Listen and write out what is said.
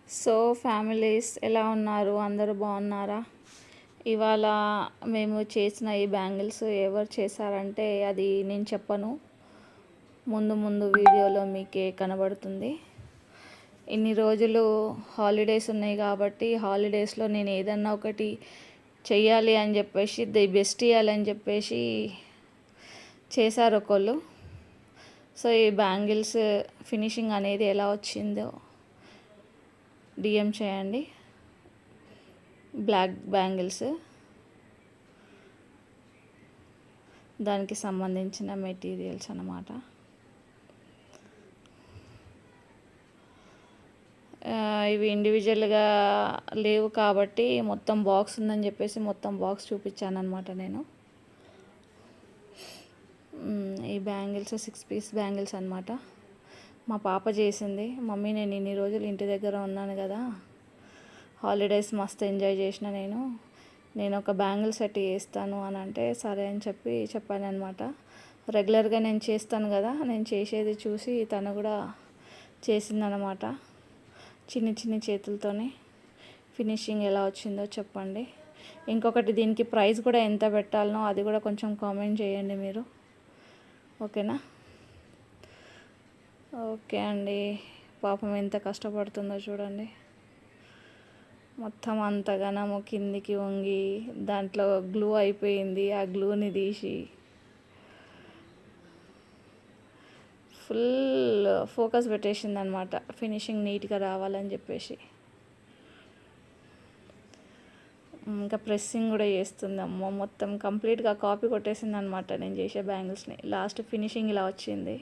So families ఎలా ఉన్నారు? అందరూ బాగున్నారా? ఇవాళ మేము చేసిన ఈ బ్యాంగిల్స్ ఎవరు చేశారంటే అది నేను చెప్పను, ముందు ముందు వీడియోలో మీకే కనబడుతుంది. ఇన్ని రోజులు హాలిడేస్ ఉన్నాయి కాబట్టి హాలిడేస్లో నేను ఏదన్నా ఒకటి చెయ్యాలి అని చెప్పేసి ది బెస్ట్ ఇవ్వాలని చెప్పేసి చేశారు ఒకళ్ళు. సో ఈ బ్యాంగిల్స్ ఫినిషింగ్ అనేది ఎలా వచ్చిందో డిఎం చేయండి. బ్లాక్ బ్యాంగిల్స్, దానికి సంబంధించిన మెటీరియల్స్ అన్నమాట. ఇవి ఇండివిజువల్గా లేవు కాబట్టి మొత్తం బాక్స్ ఉందని చెప్పేసి మొత్తం బాక్స్ చూపించాను అనమాట నేను. ఈ బ్యాంగిల్స్ 6 పీస్ బ్యాంగిల్స్ అనమాట. మా పాప చేసింది. మమ్మీ నేను ఇన్ని రోజులు ఇంటి దగ్గర ఉన్నాను కదా, హాలిడేస్ మస్తు ఎంజాయ్ చేసిన, నేను ఒక బ్యాంగిల్ సెట్ చేస్తాను అని అంటే సరే అని చెప్పాను అనమాట. రెగ్యులర్గా నేను చేస్తాను కదా, నేను చేసేది చూసి తను కూడా చేసిందనమాట. చిన్ని చిన్ని చేతులతోనే. ఫినిషింగ్ ఎలా వచ్చిందో చెప్పండి. ఇంకొకటి, దీనికి ప్రైస్ కూడా ఎంత పెట్టాలనో అది కూడా కొంచెం కామెంట్ చేయండి మీరు, ఓకేనా? ఓకే అండి. పాపం ఎంత కష్టపడుతుందో చూడండి. మొత్తం అంతగానము కిందికి వంగి దాంట్లో గ్లూ అయిపోయింది. ఆ గ్లూని తీసి ఫుల్ ఫోకస్ పెట్టేసింది అనమాట, ఫినిషింగ్ నీట్గా రావాలని చెప్పేసి. ఇంకా ప్రెస్సింగ్ కూడా చేస్తుంది. అమ్మ మొత్తం కంప్లీట్గా కాపీ కొట్టేసింది అనమాట నేను చేసే బ్యాంగిల్స్ని. లాస్ట్ ఫినిషింగ్ ఇలా వచ్చింది.